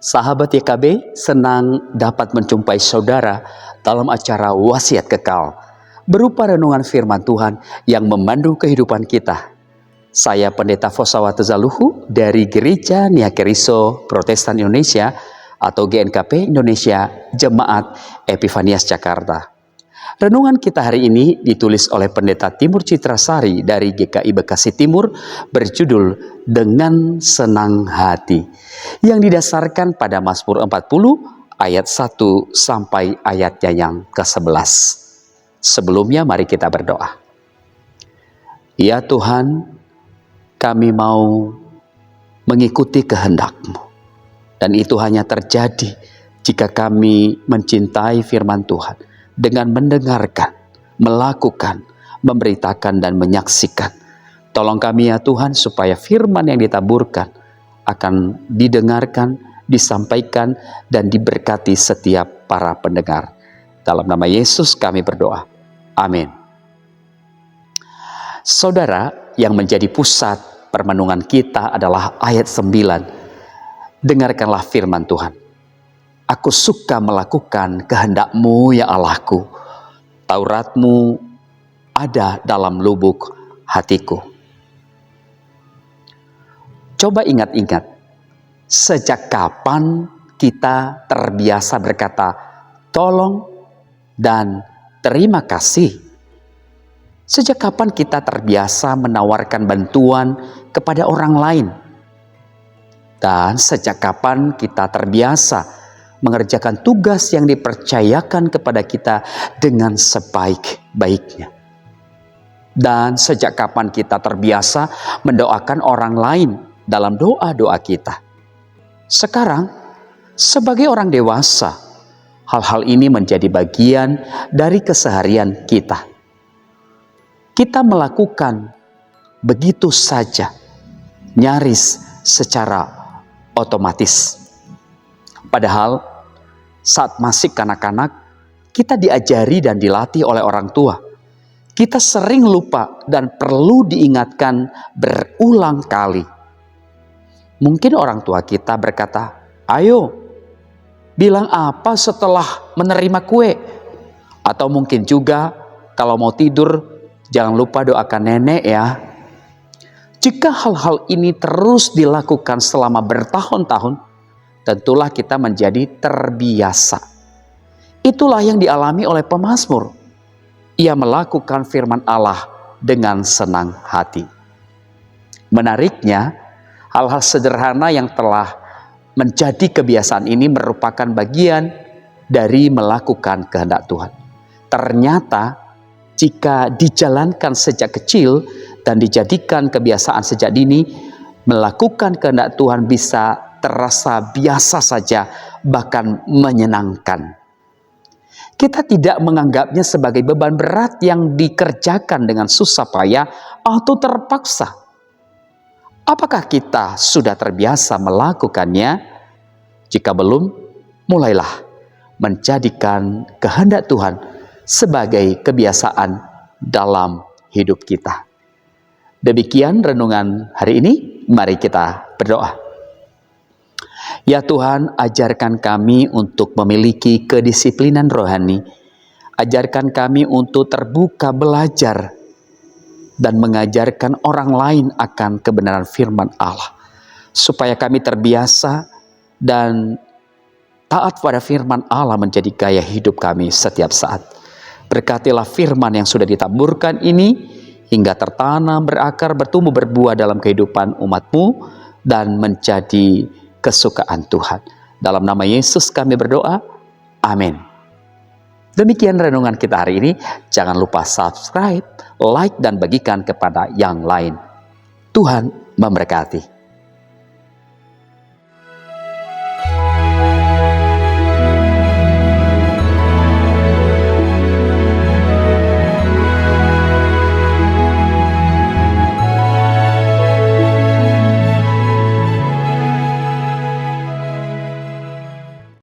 Sahabat YKB, senang dapat menjumpai saudara dalam acara Wasiat Kekal, berupa renungan firman Tuhan yang memandu kehidupan kita. Saya Pendeta Fosawa Tezaluhu dari Gereja Niakeriso Protestan Indonesia atau GNKP Indonesia, Jemaat Epifanias Jakarta. Renungan kita hari ini ditulis oleh Pendeta Timur Citrasari dari GKI Bekasi Timur, berjudul Dengan Senang Hati, yang didasarkan pada Mazmur 40 ayat 1 sampai ayatnya yang ke-11. Sebelumnya mari kita berdoa. Ya Tuhan, kami mau mengikuti kehendak-Mu, dan itu hanya terjadi jika kami mencintai firman Tuhan dengan mendengarkan, melakukan, memberitakan, dan menyaksikan. Tolong kami ya Tuhan, supaya firman yang ditaburkan akan didengarkan, disampaikan, dan diberkati setiap para pendengar. Dalam nama Yesus kami berdoa. Amin. Saudara, yang menjadi pusat permenungan kita adalah ayat 9. Dengarkanlah firman Tuhan. Aku suka melakukan kehendak-Mu ya Allahku. Taurat-Mu ada dalam lubuk hatiku. Coba ingat-ingat, sejak kapan kita terbiasa berkata tolong dan terima kasih? Sejak kapan kita terbiasa menawarkan bantuan kepada orang lain? Dan sejak kapan kita terbiasa mengerjakan tugas yang dipercayakan kepada kita dengan sebaik-baiknya? Dan sejak kapan kita terbiasa mendoakan orang lain dalam doa-doa kita? Sekarang, sebagai orang dewasa, hal-hal ini menjadi bagian dari keseharian kita. Kita melakukan begitu saja, nyaris secara otomatis. Padahal saat masih kanak-kanak, kita diajari dan dilatih oleh orang tua. Kita sering lupa dan perlu diingatkan berulang kali. Mungkin orang tua kita berkata, "Ayo, bilang apa setelah menerima kue?" Atau mungkin juga, "Kalau mau tidur, jangan lupa doakan nenek ya." Jika hal-hal ini terus dilakukan selama bertahun-tahun, tentulah kita menjadi terbiasa. Itulah yang dialami oleh pemazmur. Ia melakukan firman Allah dengan senang hati. Menariknya, hal-hal sederhana yang telah menjadi kebiasaan ini merupakan bagian dari melakukan kehendak Tuhan. Ternyata, jika dijalankan sejak kecil dan dijadikan kebiasaan sejak dini, melakukan kehendak Tuhan bisa terasa biasa saja, bahkan menyenangkan. Kita tidak menganggapnya sebagai beban berat yang dikerjakan dengan susah payah atau terpaksa. Apakah kita sudah terbiasa melakukannya? Jika belum, mulailah menjadikan kehendak Tuhan sebagai kebiasaan dalam hidup kita. Demikian renungan hari ini. Mari kita berdoa. Ya Tuhan, ajarkan kami untuk memiliki kedisiplinan rohani. Ajarkan kami untuk terbuka belajar dan mengajarkan orang lain akan kebenaran firman Allah. Supaya kami terbiasa dan taat pada firman Allah menjadi gaya hidup kami setiap saat. Berkatilah firman yang sudah ditaburkan ini hingga tertanam, berakar, bertumbuh, berbuah dalam kehidupan umat-Mu dan menjadi kesukaan Tuhan. Dalam nama Yesus kami berdoa. Amin. Demikian renungan kita hari ini. Jangan lupa subscribe, like, dan bagikan kepada yang lain. Tuhan memberkati.